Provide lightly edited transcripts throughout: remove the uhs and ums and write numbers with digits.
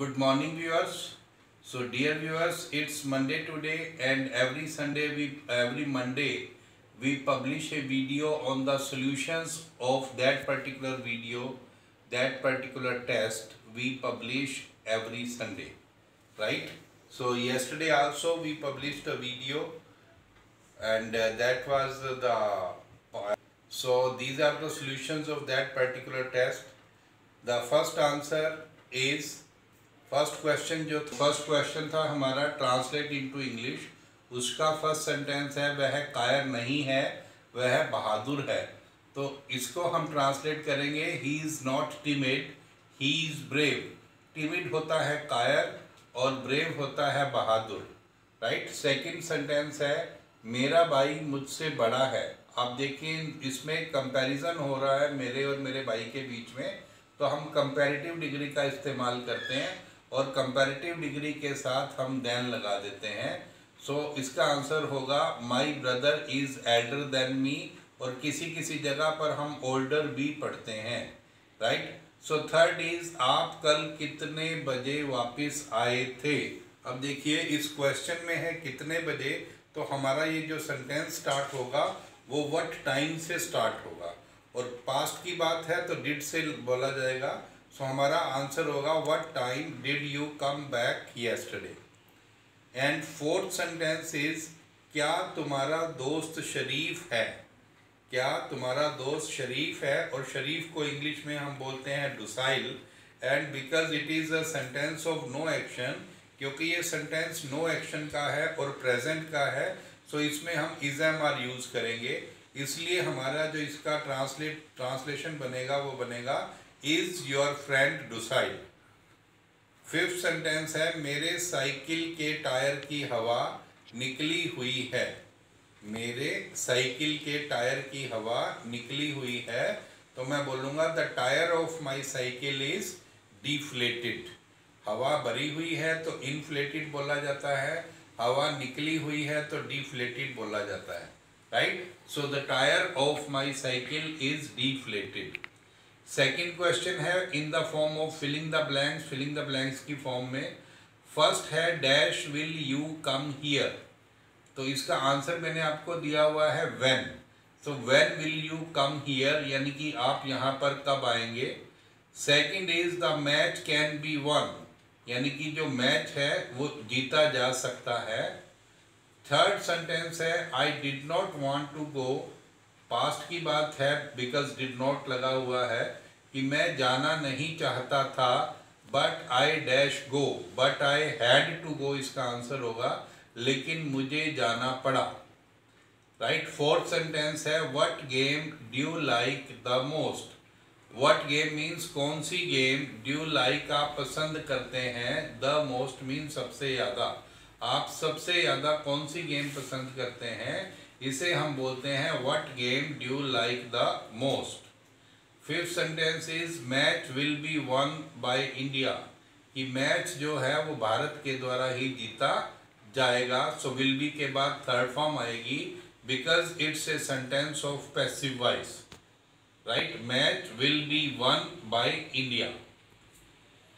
Good morning, viewers. So, dear viewers, it's Monday today, and every Monday we publish a video on the solutions of that particular video, that particular test. We publish every Sunday, right? So, yesterday also we published a video, and that was so these are the solutions of that particular test. The first answer is first question था हमारा translate into English. उसका first sentence है वह कायर नहीं है, वह बहादुर है। तो इसको हम ट्रांसलेट करेंगे, he is not timid, he is brave. Timid होता है कायर और ब्रेव होता है बहादुर, राइट। सेकंड सेंटेंस है मेरा भाई मुझसे बड़ा है। आप देखिए इसमें कंपैरिजन हो रहा है मेरे और मेरे भाई के बीच में, तो हम कंपैरेटिव डिग्री का इस्तेमाल करते हैं और कंपैरेटिव डिग्री के साथ हम देन लगा देते हैं। सो इसका आंसर होगा my brother is Elder than me, और किसी किसी जगह पर हम ओल्डर भी पढ़ते हैं, राइट। सो थर्ड इज आप कल कितने बजे वापस आए थे। अब देखिए इस क्वेश्चन में है कितने बजे, तो हमारा ये जो सेंटेंस स्टार्ट होगा वो व्हाट टाइम से स्टार्ट होगा, और पास्ट की बात है तो डिड से बोला जाएगा। सो हमारा आंसर होगा what time did you come back yesterday. And fourth sentence is क्या तुम्हारा दोस्त शरीफ है। क्या तुम्हारा दोस्त शरीफ है, और शरीफ को इंग्लिश में हम बोलते हैं docile. And because it is a sentence of no action, क्योंकि ये सेंटेंस नो एक्शन का है और प्रेजेंट का है, सो इसमें हम इज एम आर यूज़ करेंगे। इसलिए हमारा जो इसका ट्रांसलेशन बनेगा वो बनेगा is your friend docile. Fifth sentence है मेरे साइकिल के टायर की हवा निकली हुई है। मेरे साइकिल के टायर की हवा निकली हुई है, तो मैं बोलूँगा the tyre of my cycle is deflated. हवा भरी हुई है तो इन्फ्लेटेड बोला जाता है, हवा निकली हुई है तो डिफ्लेटेड बोला जाता है, right. So the tyre of my cycle is deflated. Second question है in the form of filling the blanks. Filling the blanks की फॉर्म में फर्स्ट है dash will you come here, तो इसका आंसर मैंने आपको दिया हुआ है when. So when will you come here, यानी कि आप यहाँ पर कब आएंगे। Second is the match can be one, यानी कि जो मैच है वो जीता जा सकता है। थर्ड सेंटेंस है I did not want to go, past की बात है बिकॉज डिड नॉट लगा हुआ है कि मैं जाना नहीं चाहता था, but I dash go, but I had to go इसका आंसर होगा, लेकिन मुझे जाना पड़ा, राइट। फोर्थ सेंटेंस है what game do you like the most. What game means कौन सी गेम, डू यू लाइक आप पसंद करते हैं, द मोस्ट मीन्स सबसे ज़्यादा। आप सबसे ज़्यादा कौन सी गेम पसंद करते हैं, इसे हम बोलते हैं what game do you like the most. Fifth sentence is match will be one by India, कि मैच जो है वो भारत के द्वारा ही जीता जाएगा। सो विल बी के बाद थर्ड फॉर्म आएगी because it's a sentence of passive voice, right. Match will be one by India.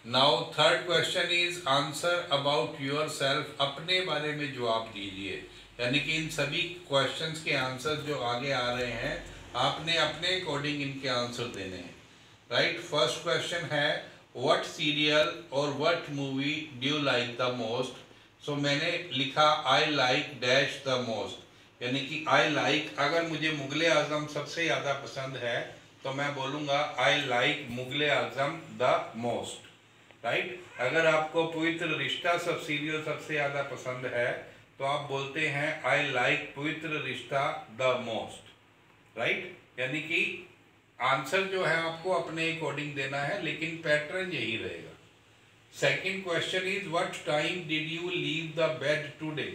Now third question is answer about your self, अपने बारे में जवाब दीजिए। यानी कि इन सभी क्वेश्चंस के आंसर जो आगे आ रहे हैं आपने अपने अकॉर्डिंग इनके आंसर देने हैं, राइट। फर्स्ट क्वेश्चन है व्हाट सीरियल और what movie do you like the most. So मैंने लिखा I like dash the most, यानी कि आई लाइक, अगर मुझे मुगले आजम सबसे ज़्यादा पसंद है तो मैं बोलूँगा I like Mughal-e Azam the most, right. अगर आपको पवित्र रिश्ता सब सीरियल सबसे ज़्यादा पसंद है तो आप बोलते हैं आई लाइक पवित्र रिश्ता द मोस्ट, राइट। यानी कि आंसर जो है आपको अपने अकॉर्डिंग देना है, लेकिन पैटर्न यही रहेगा। Second question is what time did you leave the bed today,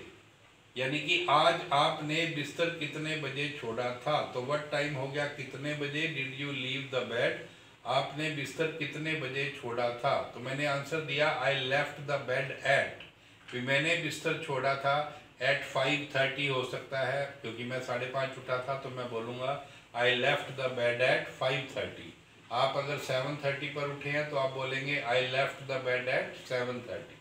यानी कि आज आपने बिस्तर कितने बजे छोड़ा था। तो व्हाट टाइम हो गया कितने बजे, did you leave the bed, आपने बिस्तर कितने बजे छोड़ा था। तो मैंने आंसर दिया आई लेफ्ट द बेड एट, फिर मैंने बिस्तर छोड़ा था एट 5:30 हो सकता है, क्योंकि मैं 5:30 उठा था, तो मैं बोलूँगा आई लेफ्ट द बेड एट 5:30, आप अगर 7:30 पर उठे हैं तो आप बोलेंगे I left the bed at 7:30।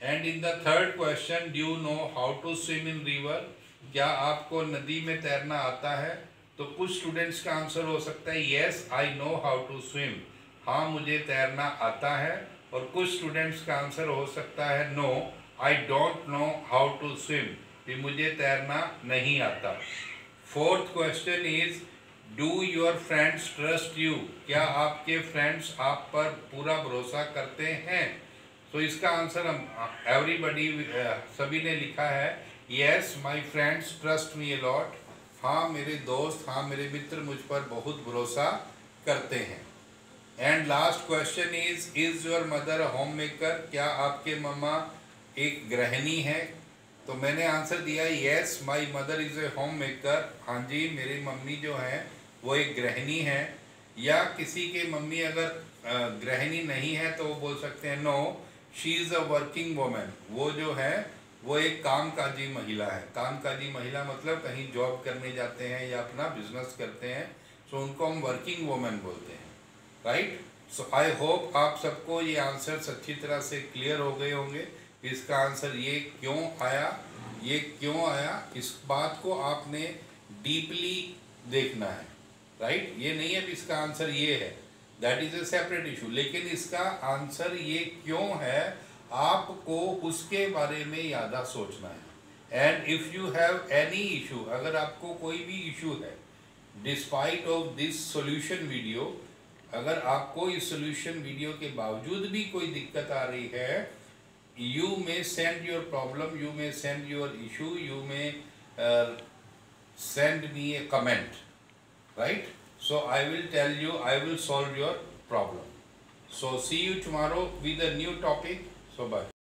And in the third question, do you know how to swim in river? क्या आपको नदी में तैरना आता है? तो कुछ स्टूडेंट्स का आंसर हो सकता है yes I know how to swim, हाँ मुझे तैरना आता है। और कुछ स्टूडेंट्स का आंसर हो सकता है no I don't know how to swim, कि मुझे तैरना नहीं आता। Fourth question is do your friends trust you? क्या आपके फ्रेंड्स आप पर पूरा भरोसा करते हैं? तो इसका आंसर हम एवरीबडी सभी ने लिखा है yes my friends trust me a lot, हाँ मेरे दोस्त, हाँ मेरे मित्र मुझ पर बहुत भरोसा करते हैं। And last question is your mother a home maker? क्या आपके मम्मा एक गृहिणी है? तो मैंने आंसर दिया yes my mother is a home maker, हाँ जी मेरी मम्मी जो है वो एक गृहिणी है। या किसी के मम्मी अगर गृहिणी नहीं है तो वो बोल सकते हैं no she is a working women, वो जो है वो एक कामकाजी महिला है। कामकाजी महिला मतलब कहीं जॉब करने जाते हैं या अपना बिजनेस करते हैं, तो उनको हम वर्किंग वोमेन बोलते हैं, राइट। सो आई होप आप सबको ये आंसर्स अच्छी तरह से क्लियर हो गए होंगे। इसका आंसर ये क्यों आया, ये क्यों आया, इस बात को आपने डीपली देखना है, राइट। ये नहीं है कि इसका आंसर ये है, that is a separate issue, लेकिन इसका आंसर ये क्यों है आपको उसके बारे में ज़्यादा सोचना है। And if you have any issue, अगर आपको कोई भी इशू है despite of this solution video, अगर आपको इस सॉल्यूशन वीडियो के बावजूद भी कोई दिक्कत आ रही है, you may send your problem, you may send your issue, you may send me a comment, right? So I will tell you, I will solve your problem. So see you tomorrow with a new topic. So bye.